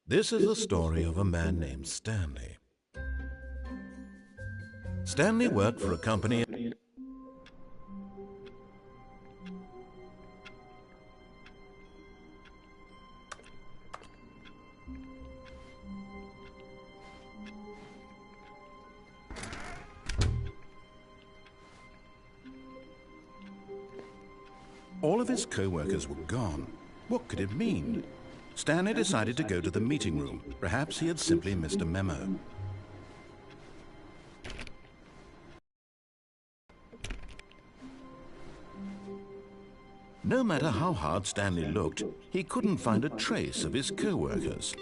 This is the story of a man named Stanley. Stanley worked for a company. All of his co-workers were gone. What could it mean? Stanley decided to go to the meeting room. Perhaps he had simply missed a memo. No matter how hard Stanley looked, he couldn't find a trace of his co-workers.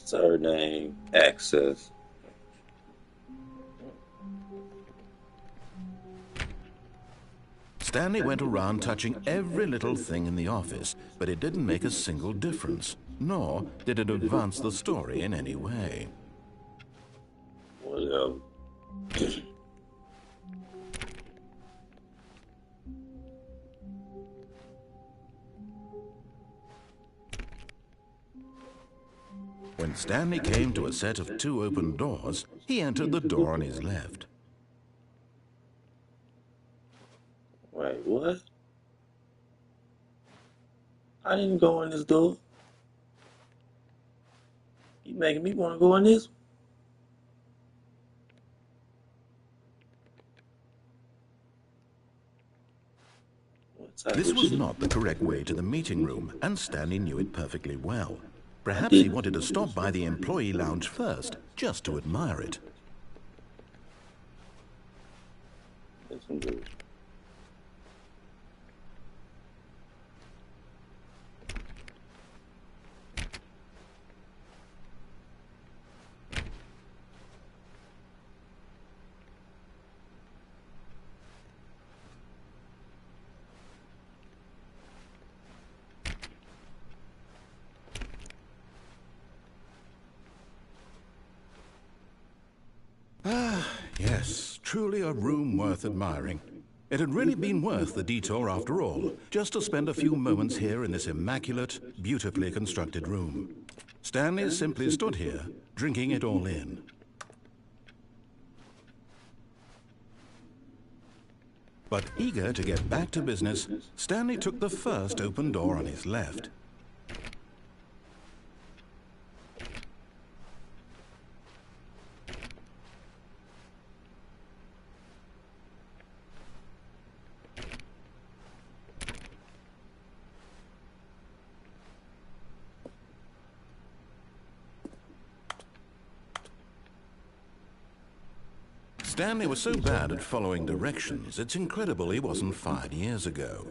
Surname, access. Stanley went around touching every little thing in the office, but it didn't make a single difference, nor did it advance the story in any way. Whatever. When Stanley came to a set of 2 open doors, he entered the door on his left. Wait, what? I didn't go in this door. You making me want to go in this? This was not the correct way to the meeting room, and Stanley knew it perfectly well. Perhaps he wanted to stop by the employee lounge first, just to admire it. Yes, truly a room worth admiring. It had really been worth the detour after all, just to spend a few moments here in this immaculate, beautifully constructed room. Stanley simply stood here, drinking it all in. But eager to get back to business, Stanley took the first open door on his left. Stanley was so bad at following directions, it's incredible he wasn't fired years ago.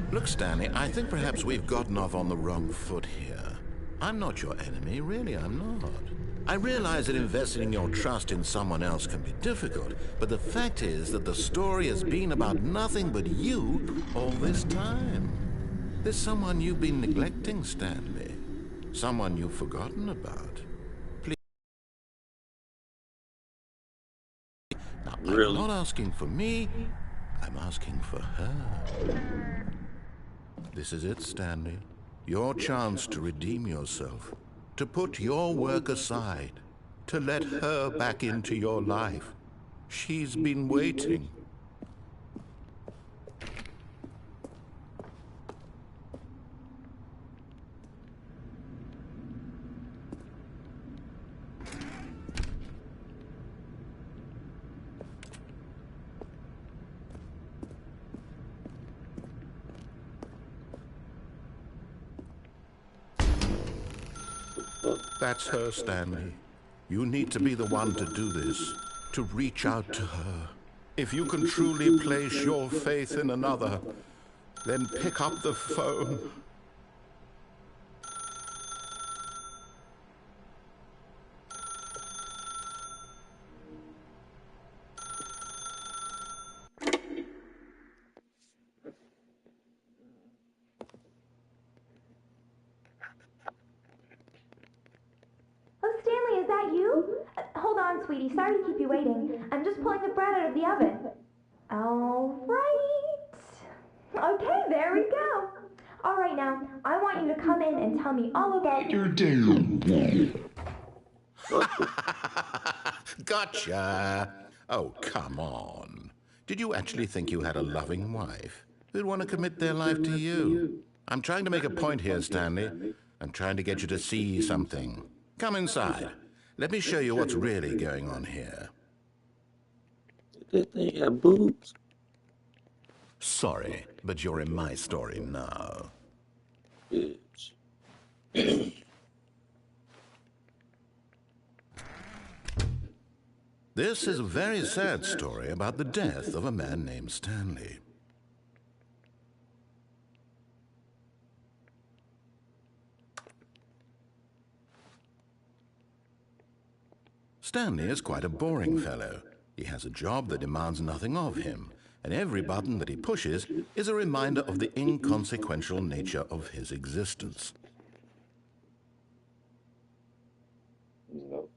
Look, Stanley, I think perhaps we've gotten off on the wrong foot here. I'm not your enemy, really, I'm not. I realize that investing your trust in someone else can be difficult, but the fact is that the story has been about nothing but you all this time. There's someone you've been neglecting, Stanley. Someone you've forgotten about. Please. Now, Really? I'm not asking for me, I'm asking for her. This is it, Stanley. Your chance to redeem yourself, to put your work aside, to let her back into your life. She's been waiting. That's her, Stanley. You need to be the one to do this, to reach out to her. If you can truly place your faith in another, then pick up the phone. Oh, Stanley, is that you? Hold on, sweetie. Sorry to keep you waiting. I'm just pulling the bread out of the oven. All right. Okay, there we go. All right, now, I want you to come in and tell me all about your day. Gotcha. Oh, come on. Did you actually think you had a loving wife who'd want to commit their life to you? I'm trying to make a point here, Stanley. I'm trying to get you to see something. Come inside. Let me show you what's really going on here. That thing have boobs. Sorry, but you're in my story now. Bitch. This is a very sad story about the death of a man named Stanley. Stanley is quite a boring fellow. He has a job that demands nothing of him, and every button that he pushes is a reminder of the inconsequential nature of his existence. No.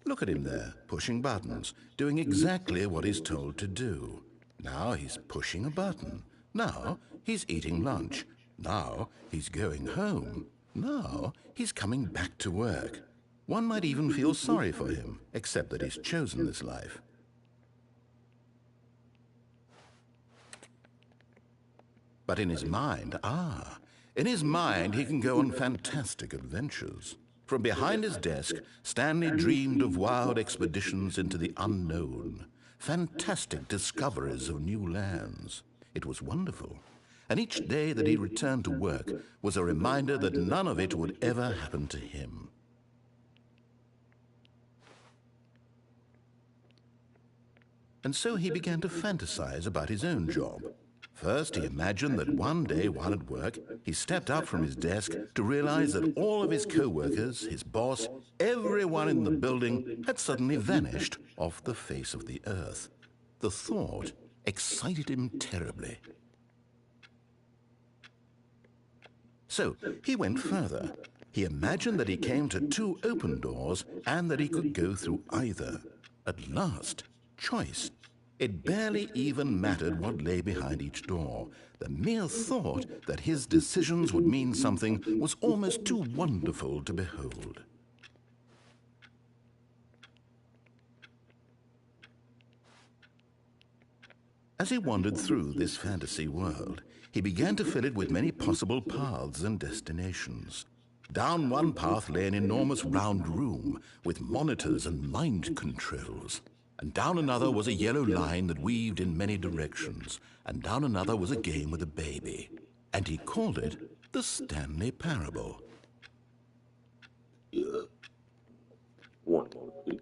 Look at him there, pushing buttons, doing exactly what he's told to do. Now he's pushing a button. Now he's eating lunch. Now he's going home. Now he's coming back to work. One might even feel sorry for him, except that he's chosen this life. But in his mind, in his mind he can go on fantastic adventures. From behind his desk, Stanley dreamed of wild expeditions into the unknown, fantastic discoveries of new lands. It was wonderful, and each day that he returned to work was a reminder that none of it would ever happen to him. And so he began to fantasize about his own job. First, he imagined that one day while at work, he stepped up from his desk to realize that all of his co-workers, his boss, everyone in the building had suddenly vanished off the face of the earth. The thought excited him terribly. So he went further. He imagined that he came to two open doors and that he could go through either. At last, choice. It barely even mattered what lay behind each door. The mere thought that his decisions would mean something was almost too wonderful to behold. As he wandered through this fantasy world, he began to fill it with many possible paths and destinations. Down one path lay an enormous round room with monitors and mind controls. And down another was a yellow line that weaved in many directions. And down another was a game with a baby. And he called it the Stanley Parable. Yeah. One more, please.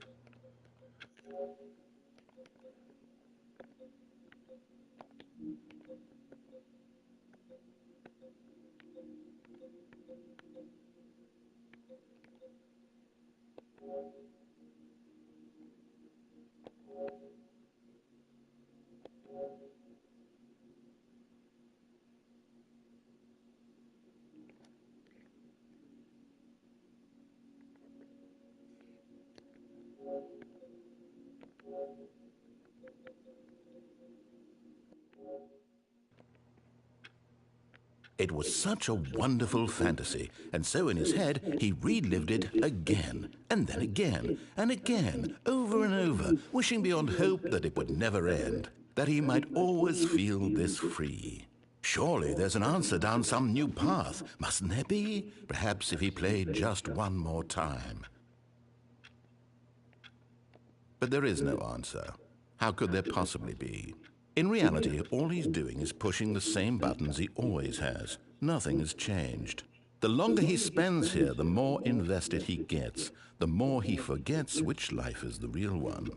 It was such a wonderful fantasy, and so in his head he relived it again, and then again, and again, over and over, wishing beyond hope that it would never end, that he might always feel this free. Surely there's an answer down some new path, mustn't there be? Perhaps if he played just one more time. But there is no answer. How could there possibly be? In reality, all he's doing is pushing the same buttons he always has. Nothing has changed. The longer he spends here, the more invested he gets, the more he forgets which life is the real one.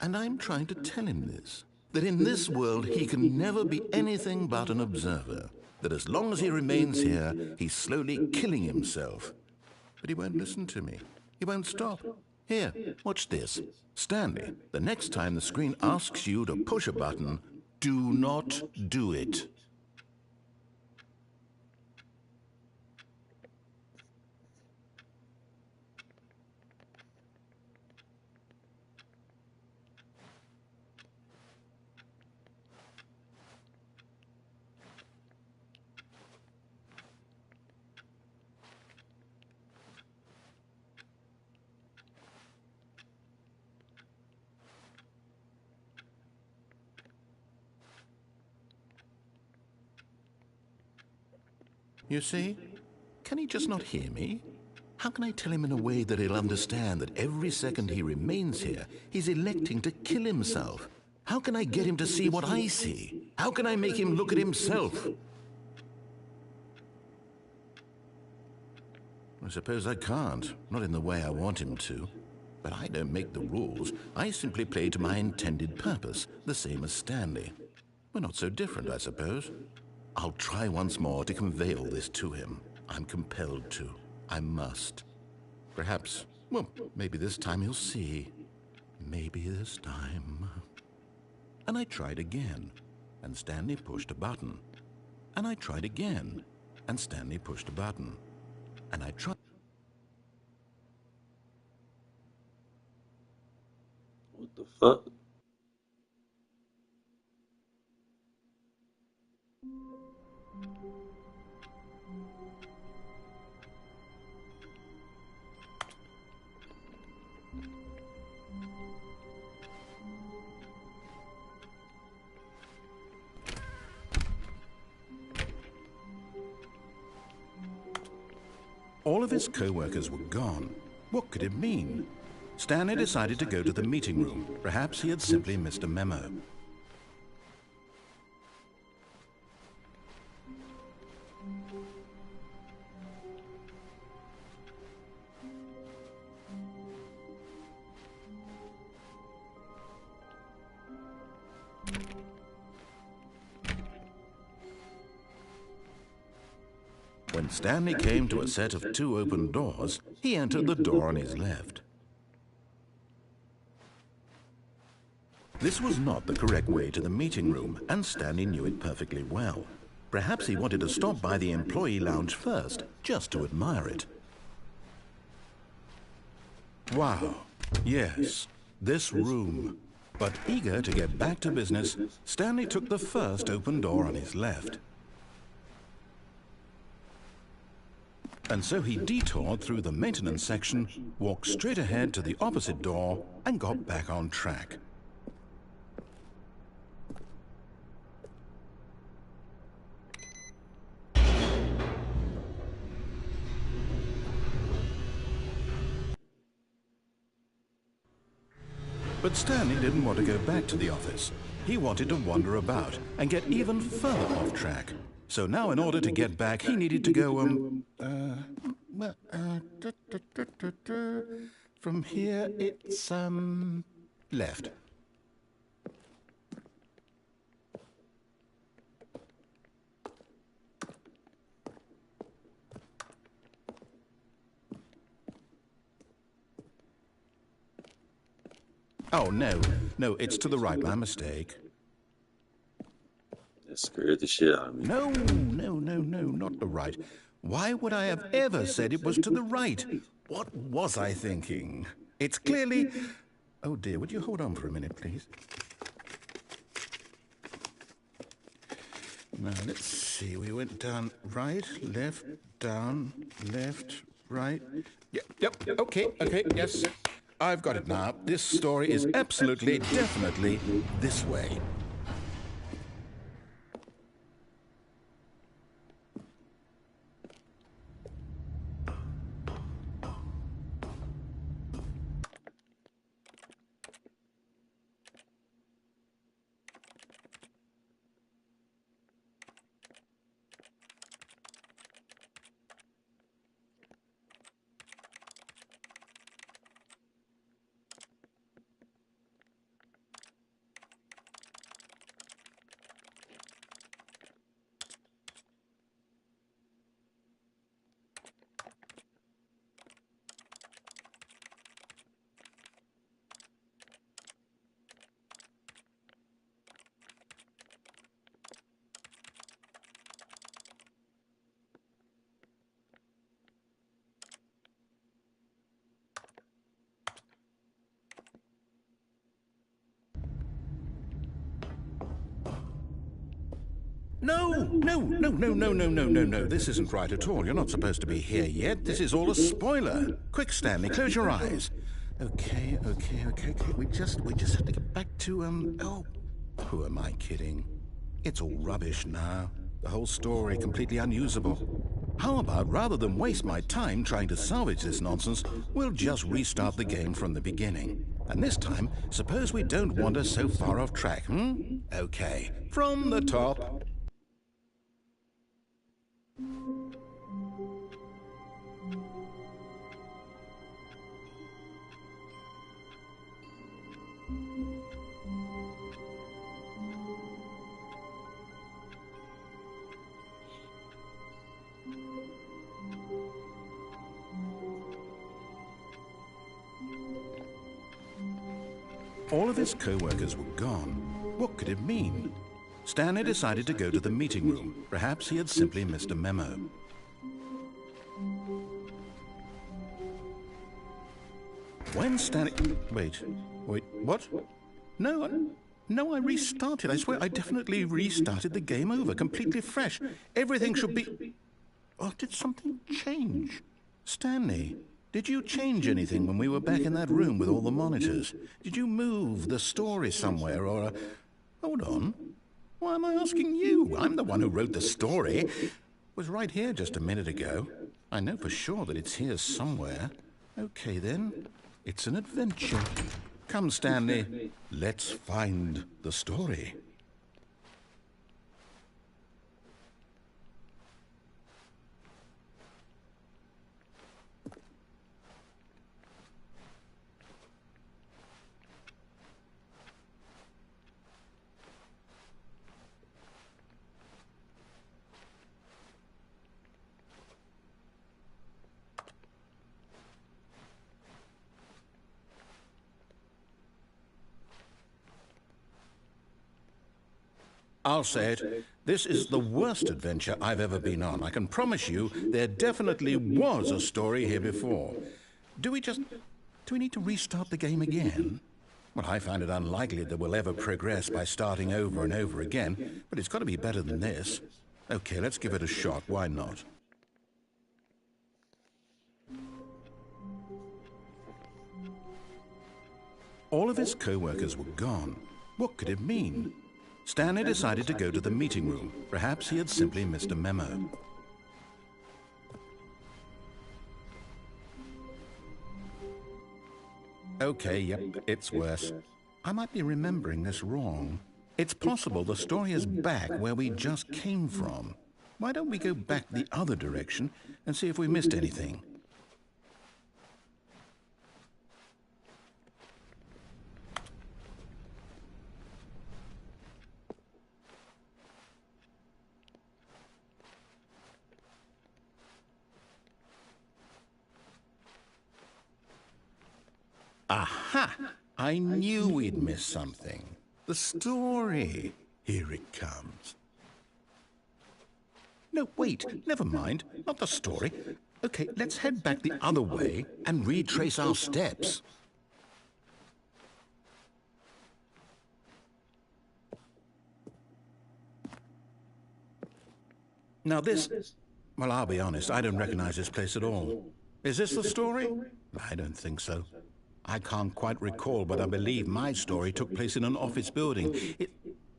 And I'm trying to tell him this. That in this world he can never be anything but an observer. That as long as he remains here, he's slowly killing himself. But he won't listen to me. He won't stop. Here, watch this. Stanley, the next time the screen asks you to push a button, do not do it. You see? Can he just not hear me? How can I tell him in a way that he'll understand that every second he remains here, he's electing to kill himself? How can I get him to see what I see? How can I make him look at himself? I suppose I can't, not in the way I want him to. But I don't make the rules. I simply play to my intended purpose, the same as Stanley. We're not so different, I suppose. I'll try once more to convey all this to him. I'm compelled to. I must. Perhaps, well, maybe this time he'll see. Maybe this time. And I tried again, and Stanley pushed a button. And I tried again, and Stanley pushed a button. And I tried. What the fuck? All of his co-workers were gone. What could it mean? Stanley decided to go to the meeting room. Perhaps he had simply missed a memo. When Stanley came to a set of 2 open doors, he entered the door on his left. This was not the correct way to the meeting room, and Stanley knew it perfectly well. Perhaps he wanted to stop by the employee lounge first, just to admire it. Wow, yes, this room. But eager to get back to business, Stanley took the first open door on his left. And so he detoured through the maintenance section, walked straight ahead to the opposite door, and got back on track. But Stanley didn't want to go back to the office. He wanted to wander about and get even further off track. So now in order to get back, he needed to go, from here it's, left. Oh, no, it's to the right, my mistake. That scared the shit out of me. No, not the right. Why would I have ever said it was to the right? What was I thinking? It's clearly... Oh dear, would you hold on for a minute, please? Now, let's see. We went down right, left, down, left, right. Yep, okay, yes. I've got it now. This story is absolutely, definitely this way. No. This isn't right at all. You're not supposed to be here yet. This is all a spoiler. Quick, Stanley, close your eyes. Okay. We just have to get back to, oh, who am I kidding? It's all rubbish now. The whole story completely unusable. How about, rather than waste my time trying to salvage this nonsense, we'll just restart the game from the beginning. And this time, suppose we don't wander so far off track, Okay, from the top. All of his co-workers were gone. What could it mean? Stanley decided to go to the meeting room. Perhaps he had simply missed a memo. When Stanley... Wait, what? No, I restarted. I swear I definitely restarted the game over, completely fresh. Everything should be... Oh, did something change? Stanley, did you change anything when we were back in that room with all the monitors? Did you move the story somewhere or... Hold on. Why am I asking you? I'm the one who wrote the story. It was right here just a minute ago. I know for sure that it's here somewhere. Okay, then. It's an adventure. Come, Stanley. Let's find the story. I'll say it. This is the worst adventure I've ever been on. I can promise you there definitely was a story here before. Do we need to restart the game again? Well, I find it unlikely that we'll ever progress by starting over and over again, but it's got to be better than this. Okay, let's give it a shot. Why not? All of his co-workers were gone. What could it mean? Stanley decided to go to the meeting room. Perhaps he had simply missed a memo. Okay, yep, it's worse. I might be remembering this wrong. It's possible the story is back where we just came from. Why don't we go back the other direction and see if we missed anything? Aha! I knew we'd miss something. The story. Here it comes. No, wait, never mind. Not the story. Okay, let's head back the other way and retrace our steps. Now this... Well, I'll be honest, I don't recognize this place at all. Is this the story? I don't think so. I can't quite recall, but I believe my story took place in an office building.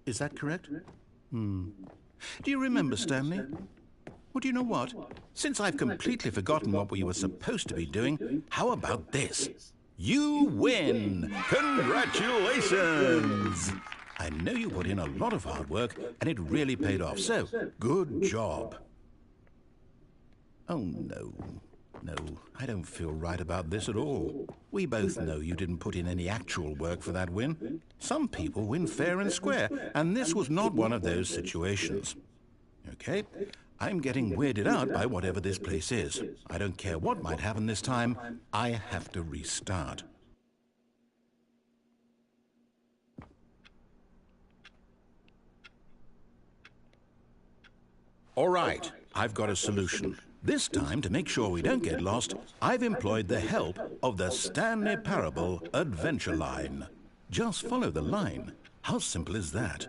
Is that correct? Do you remember, Stanley? Well, do you know what? Since I've completely forgotten what we were supposed to be doing, how about this? You win! Congratulations! I know you put in a lot of hard work, and it really paid off, so good job. Oh, no. No, I don't feel right about this at all. We both know you didn't put in any actual work for that win. Some people win fair and square, and this was not one of those situations. Okay, I'm getting weirded out by whatever this place is. I don't care what might happen this time. I have to restart. All right, I've got a solution. This time, to make sure we don't get lost, I've employed the help of the Stanley Parable Adventure Line. Just follow the line. How simple is that?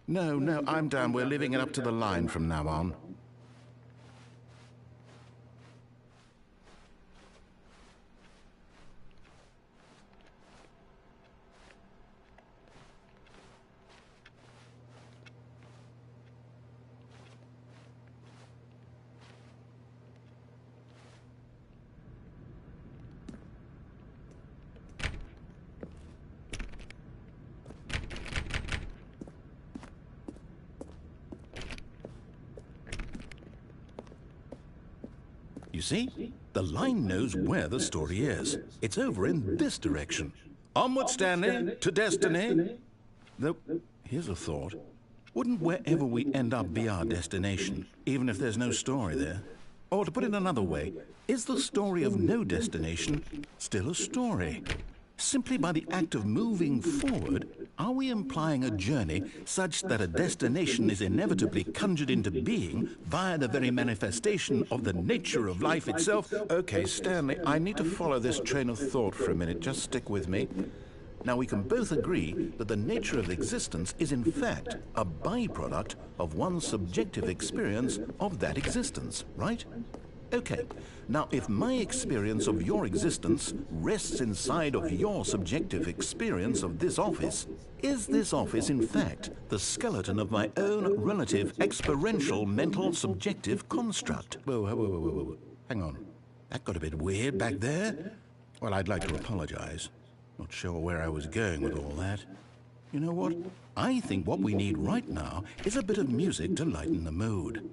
No, I'm down. We're leaving it up to the line from now on. You see? The line knows where the story is. It's over in this direction. Onward, Stanley, to destiny. Though, here's a thought. Wouldn't wherever we end up be our destination, even if there's no story there? Or to put it another way, is the story of no destination still a story? Simply by the act of moving forward, are we implying a journey such that a destination is inevitably conjured into being via the very manifestation of the nature of life itself? Okay, Stanley, I need to follow this train of thought for a minute. Just stick with me. Now, we can both agree that the nature of existence is in fact a byproduct of one's subjective experience of that existence, right? Okay, now if my experience of your existence rests inside of your subjective experience of this office, is this office in fact the skeleton of my own relative experiential mental subjective construct? Whoa. Hang on. That got a bit weird back there. Well, I'd like to apologize. Not sure where I was going with all that. You know what? I think what we need right now is a bit of music to lighten the mood.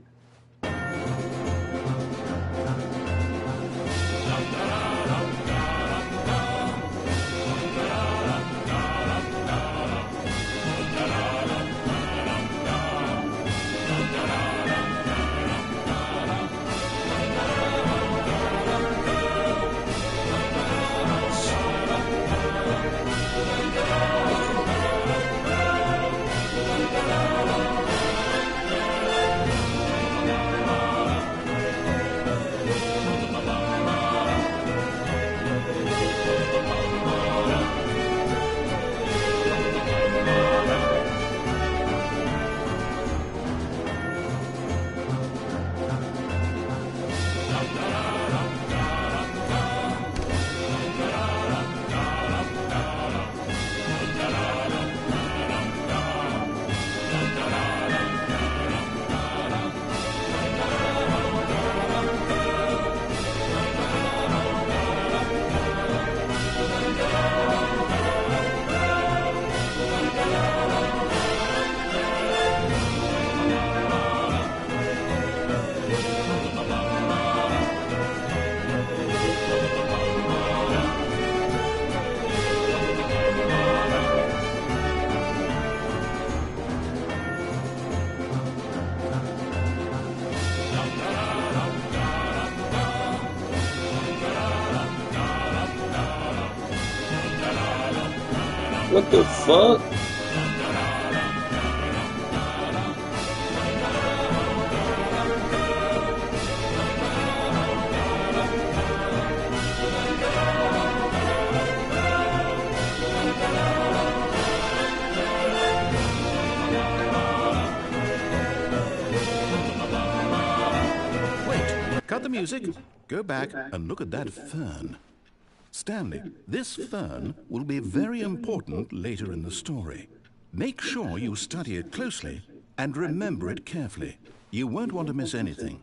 What the fuck? Wait, cut the music. Go back and look at that fern. Stanley, this fern will be very important later in the story. Make sure you study it closely and remember it carefully. You won't want to miss anything.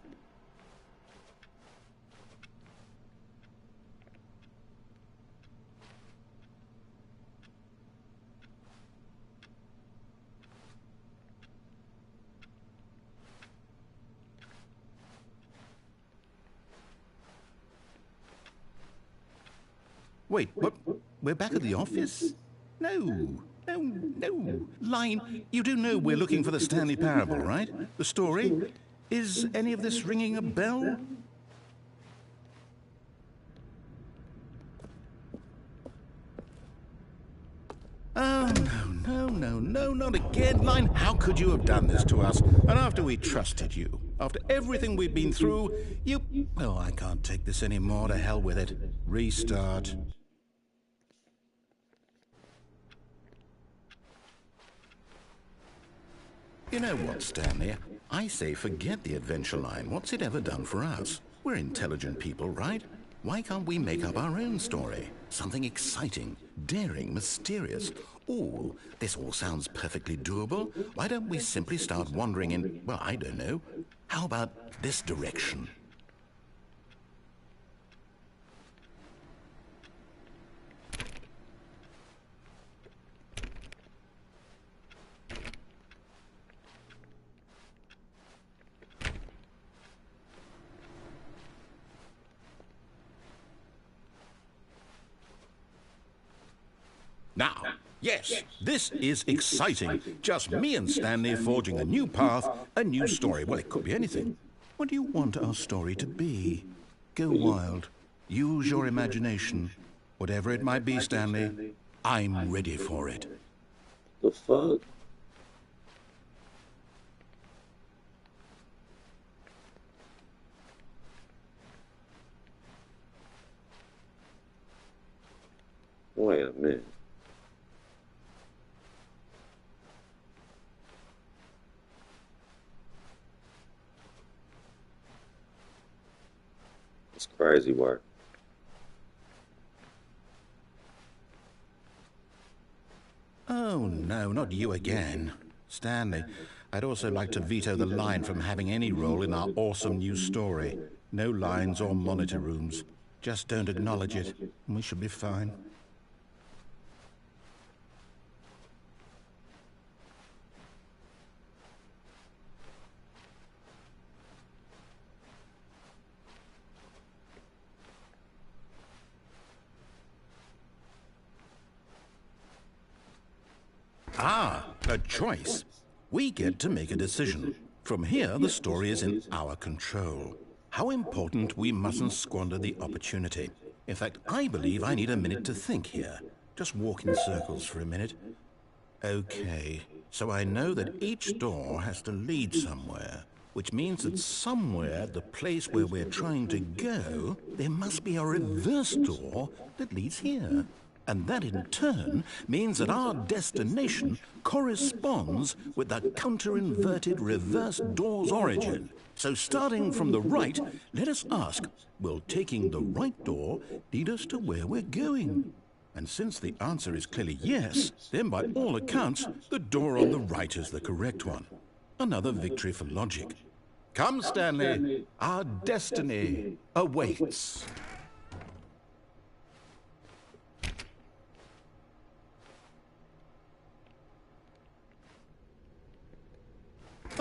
Wait, what? We're back at the office? No. Line, you do know we're looking for the Stanley Parable, right? The story? Is any of this ringing a bell? Oh, no, not again, Line. How could you have done this to us? And after we trusted you, after everything we've been through, you... Oh, I can't take this anymore. To hell with it. Restart. You know what, Stanley? I say forget the adventure line. What's it ever done for us? We're intelligent people, right? Why can't we make up our own story? Something exciting, daring, mysterious. Oh, this all sounds perfectly doable. Why don't we simply start wandering in, well, I don't know. How about this direction? Now, yes, this is exciting. Just me and Stanley forging a new path, a new story. Well, it could be anything. What do you want our story to be? Go wild. Use your imagination. Whatever it might be, Stanley, I'm ready for it. The fuck? Wait a minute. It's crazy work. Oh, no, not you again. Stanley, I'd also like to veto the line from having any role in our awesome new story. No lines or monitor rooms. Just don't acknowledge it, and we should be fine. Ah, a choice. We get to make a decision. From here, the story is in our control. How important we mustn't squander the opportunity. In fact, I believe I need a minute to think here. Just walk in circles for a minute. Okay, so I know that each door has to lead somewhere, which means that somewhere, the place where we're trying to go, there must be a reverse door that leads here. And that in turn means that our destination corresponds with the counter-inverted reverse door's origin. So starting from the right, let us ask, will taking the right door lead us to where we're going? And since the answer is clearly yes, then by all accounts, the door on the right is the correct one. Another victory for logic. Come, Stanley, our destiny awaits.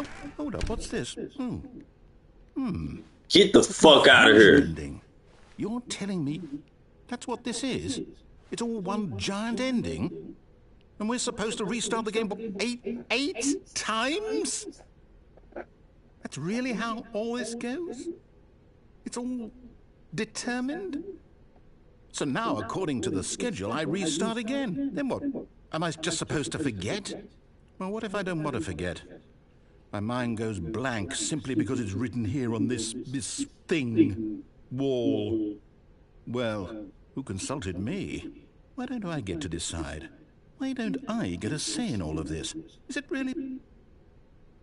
Oh, hold up, what's this? Get the fuck out of here. Ending. You're telling me that's what this is? It's all one giant ending? And we're supposed to restart the game eight times? That's really how all this goes? It's all determined? So now, according to the schedule, I restart again. Then what? Am I just supposed to forget? Well, what if I don't want to forget? My mind goes blank simply because it's written here on this thing, wall. Well, who consulted me? Why don't I get to decide? Why don't I get a say in all of this? Is it really?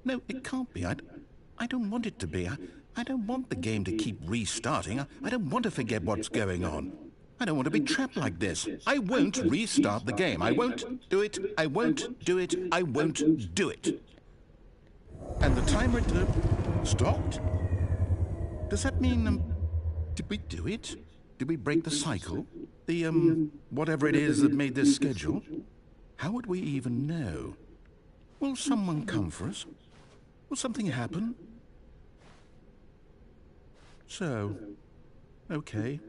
No, it can't be. I don't want it to be. I don't want the game to keep restarting. I don't want to forget what's going on. I don't want to be trapped like this. I won't restart the game. I won't do it. I won't do it. I won't do it. And the timer stopped? Does that mean, did we do it? Did we break the cycle? The, whatever it is that made this schedule? How would we even know? Will someone come for us? Will something happen? So, okay.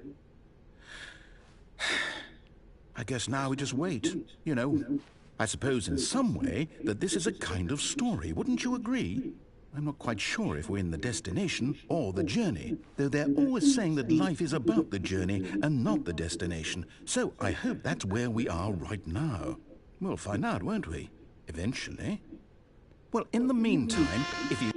I guess now we just wait, you know. I suppose in some way that this is a kind of story, wouldn't you agree? I'm not quite sure if we're in the destination or the journey, though they're always saying that life is about the journey and not the destination. So I hope that's where we are right now. We'll find out, won't we? Eventually. Well, in the meantime, if you...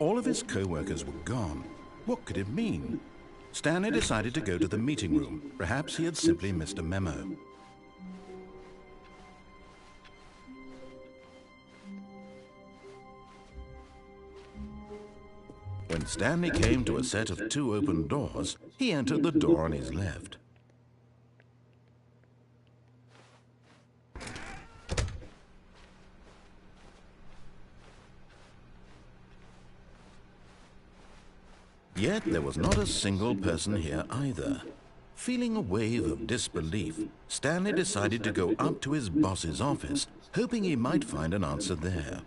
All of his co-workers were gone. What could it mean? Stanley decided to go to the meeting room. Perhaps he had simply missed a memo. When Stanley came to a set of 2 open doors, he entered the door on his left. Yet there was not a single person here either. Feeling a wave of disbelief, Stanley decided to go up to his boss's office, hoping he might find an answer there.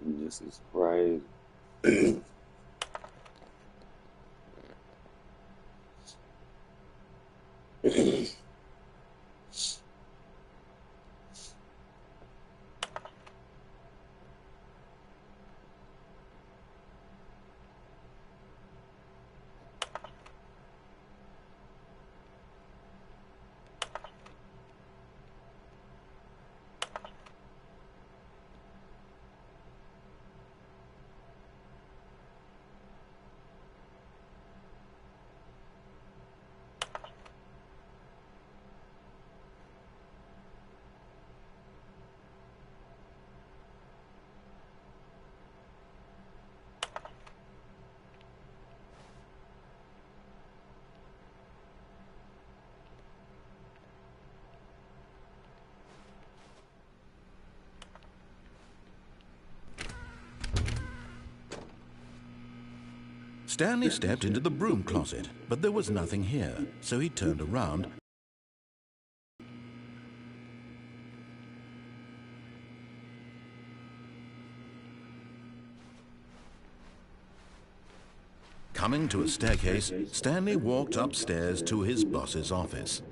This is crazy. Stanley stepped into the broom closet, but there was nothing here, so he turned around. Coming to a staircase, Stanley walked upstairs to his boss's office.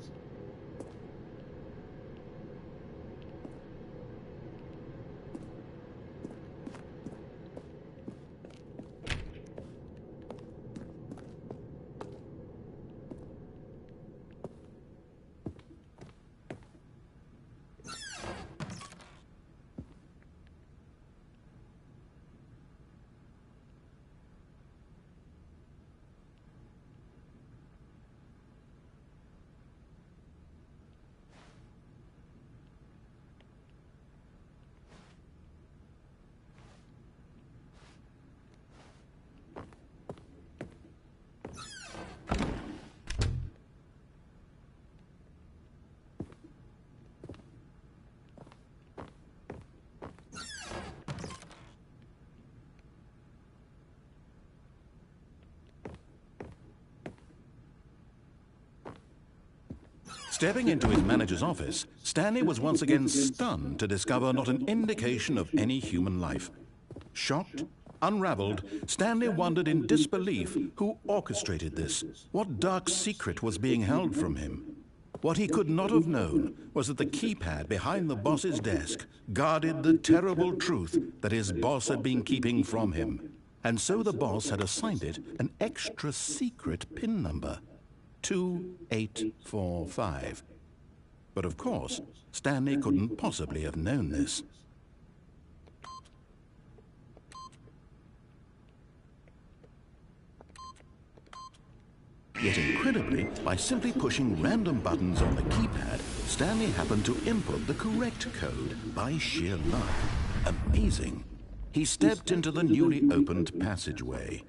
Stepping into his manager's office, Stanley was once again stunned to discover not an indication of any human life. Shocked, unraveled, Stanley wondered in disbelief who orchestrated this. What dark secret was being held from him? What he could not have known was that the keypad behind the boss's desk guarded the terrible truth that his boss had been keeping from him. And so the boss had assigned it an extra secret PIN number. 2845. But of course, Stanley couldn't possibly have known this. Yet incredibly, by simply pushing random buttons on the keypad, Stanley happened to input the correct code by sheer luck. Amazing. He stepped into the newly opened passageway.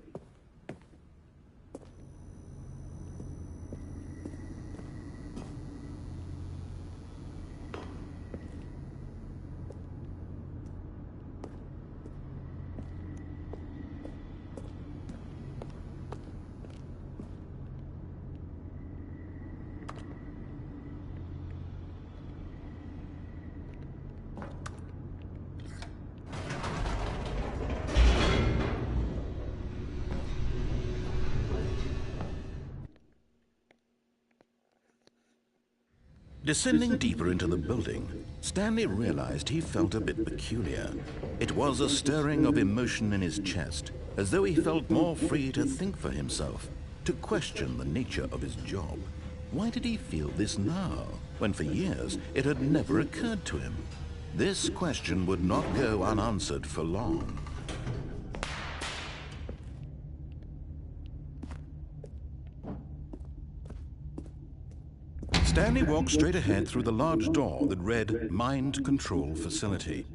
Descending deeper into the building, Stanley realized he felt a bit peculiar. It was a stirring of emotion in his chest, as though he felt more free to think for himself, to question the nature of his job. Why did he feel this now, when for years it had never occurred to him? This question would not go unanswered for long. Stanley walked straight ahead through the large door that read Mind Control Facility.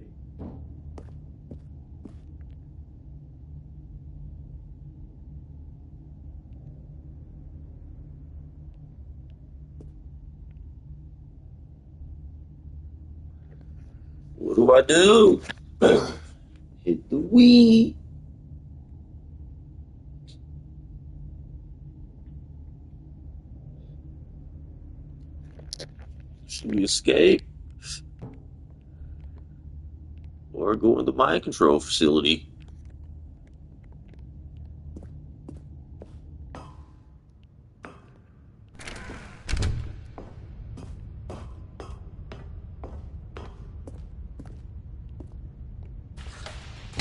What do I do? Hit the weed. Should we escape? Or go in the mind control facility?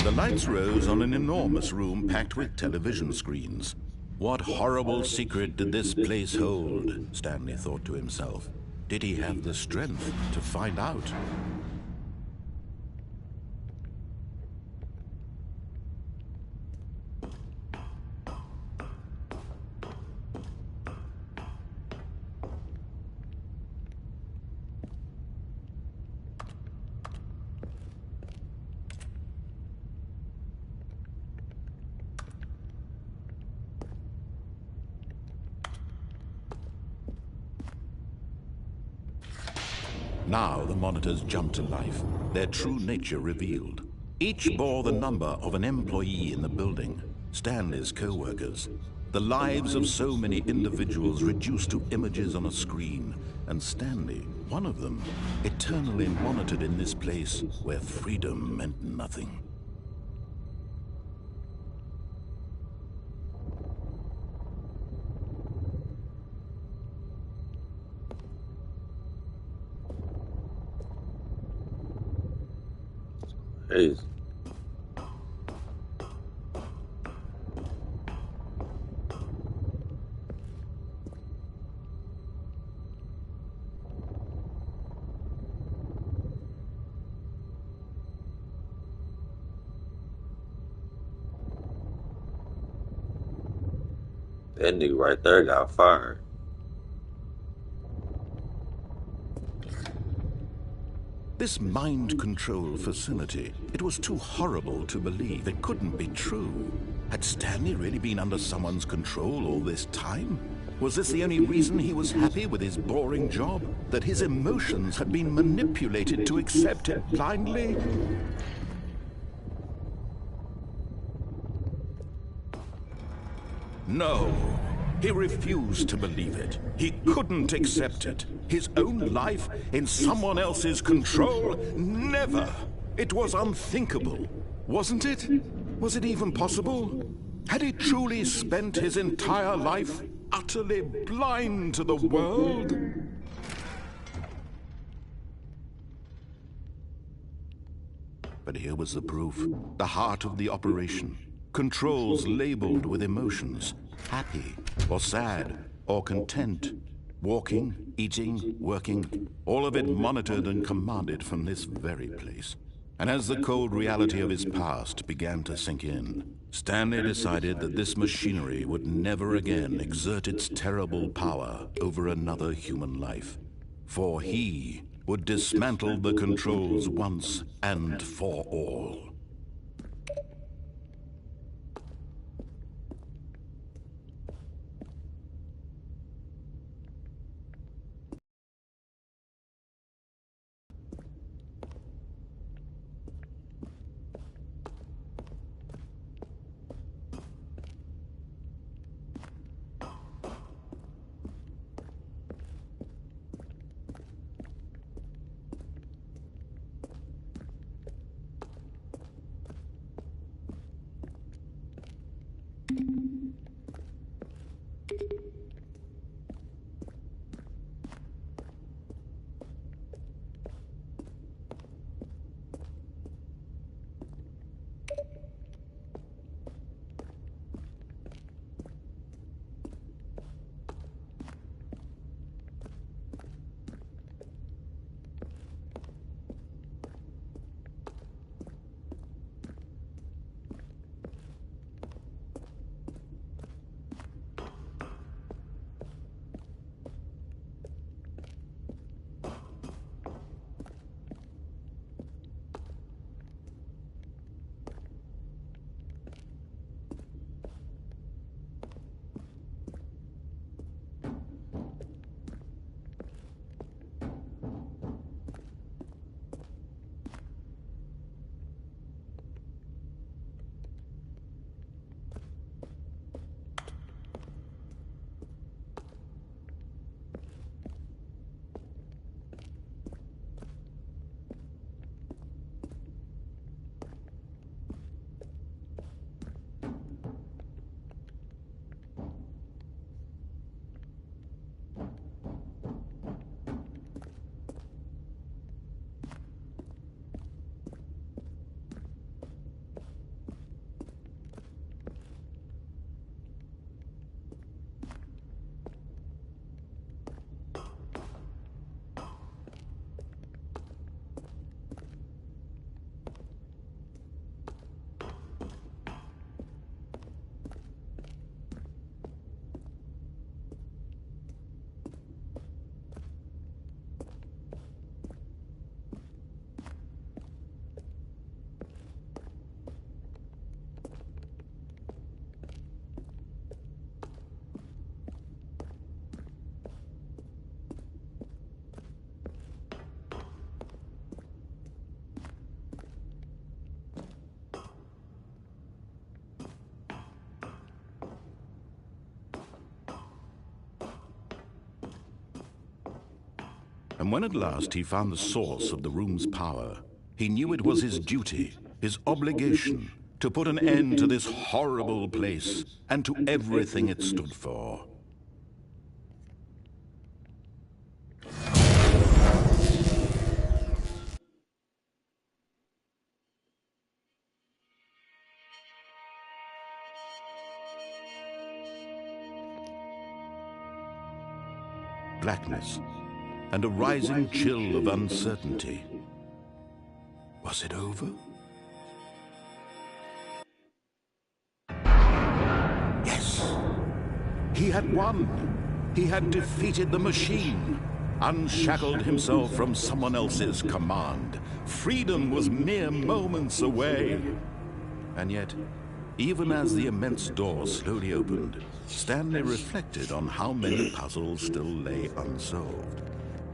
The lights rose on an enormous room packed with television screens. What horrible secret did this place hold? Stanley thought to himself. Did he have the strength to find out? Now the monitors jumped to life, their true nature revealed. Each bore the number of an employee in the building. Stanley's co-workers. The lives of so many individuals reduced to images on a screen, and Stanley, one of them, eternally monitored in this place where freedom meant nothing. Hey. That nigga right there got fired. This mind control facility, it was too horrible to believe. It couldn't be true. Had Stanley really been under someone's control all this time? Was this the only reason he was happy with his boring job? That his emotions had been manipulated to accept it blindly? No. He refused to believe it. He couldn't accept it. His own life in someone else's control? Never! It was unthinkable. Wasn't it? Was it even possible? Had he truly spent his entire life utterly blind to the world? But here was the proof. The heart of the operation. Controls labeled with emotions. Happy, or sad, or content. Walking, eating, working, all of it monitored and commanded from this very place. And as the cold reality of his past began to sink in, Stanley decided that this machinery would never again exert its terrible power over another human life. For he would dismantle the controls once and for all. And when at last he found the source of the room's power, he knew it was his duty, his obligation, to put an end to this horrible place and to everything it stood for. Blackness and a rising chill of uncertainty. Was it over? Yes! He had won! He had defeated the machine, unshackled himself from someone else's command. Freedom was mere moments away. And yet, even as the immense door slowly opened, Stanley reflected on how many puzzles still lay unsolved.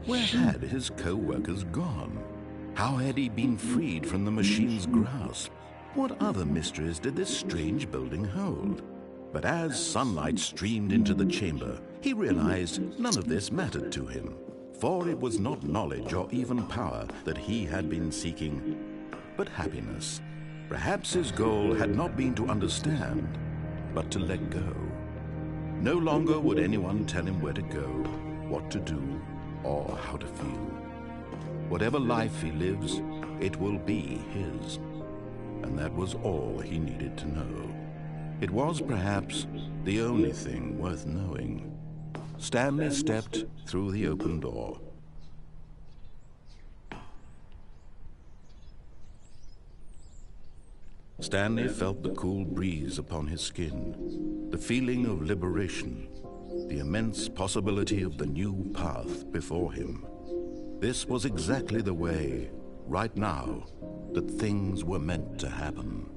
Where had his co-workers gone? How had he been freed from the machine's grasp? What other mysteries did this strange building hold? But as sunlight streamed into the chamber, he realized none of this mattered to him, for it was not knowledge or even power that he had been seeking, but happiness. Perhaps his goal had not been to understand, but to let go. No longer would anyone tell him where to go, what to do, or how to feel. Whatever life he lives, it will be his. And that was all he needed to know. It was perhaps the only thing worth knowing. Stanley stepped through the open door. Stanley felt the cool breeze upon his skin, the feeling of liberation, the immense possibility of the new path before him. This was exactly the way, right now, that things were meant to happen.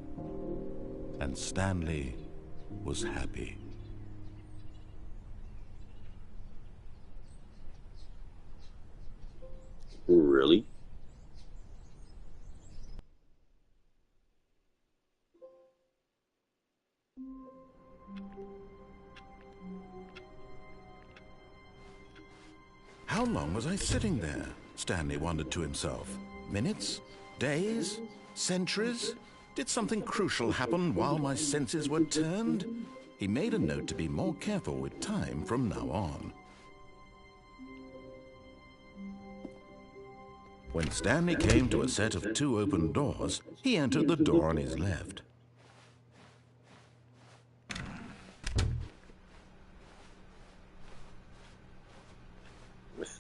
And Stanley was happy. Really? How long was I sitting there? Stanley wondered to himself. Minutes? Days? Centuries? Did something crucial happen while my senses were turned? He made a note to be more careful with time from now on. When Stanley came to a set of 2 open doors, he entered the door on his left.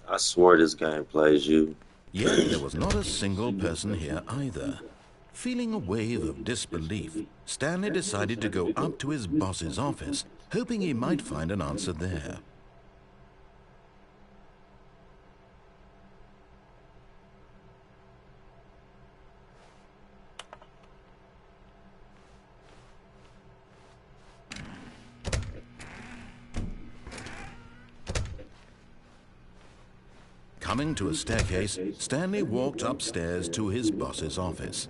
I swear this game plays you. Yet there was not a single person here either. Feeling a wave of disbelief, Stanley decided to go up to his boss's office, hoping he might find an answer there. Coming to a staircase, Stanley walked upstairs to his boss's office.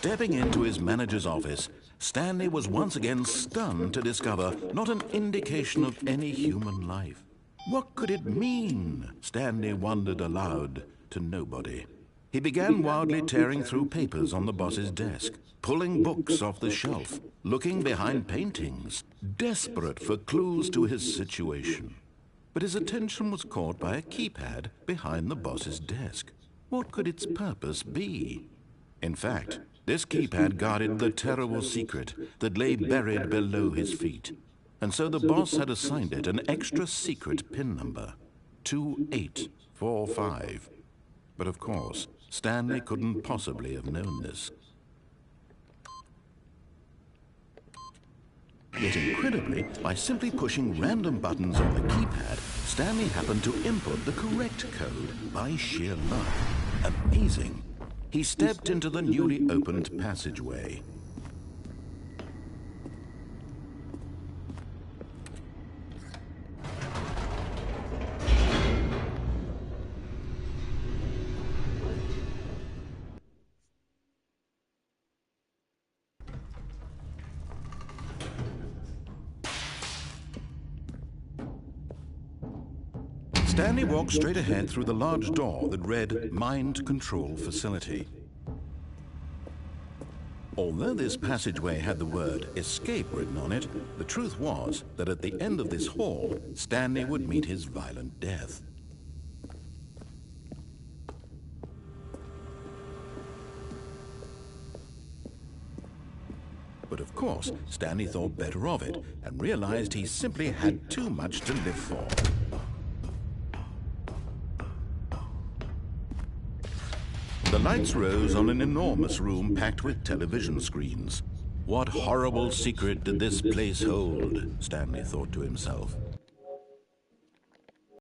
Stepping into his manager's office, Stanley was once again stunned to discover not an indication of any human life. What could it mean? Stanley wondered aloud to nobody. He began wildly tearing through papers on the boss's desk, pulling books off the shelf, looking behind paintings, desperate for clues to his situation. But his attention was caught by a keypad behind the boss's desk. What could its purpose be? In fact, this keypad guarded the terrible secret that lay buried below his feet. And so the boss had assigned it an extra secret PIN number, 2845. But of course, Stanley couldn't possibly have known this. Yet incredibly, by simply pushing random buttons on the keypad, Stanley happened to input the correct code by sheer luck. Amazing. He stepped into the newly opened passageway. Stanley walked straight ahead through the large door that read Mind Control Facility. Although this passageway had the word escape written on it, the truth was that at the end of this hall, Stanley would meet his violent death. But of course, Stanley thought better of it and realized he simply had too much to live for. The lights rose on an enormous room packed with television screens. What horrible secret did this place hold? Stanley thought to himself.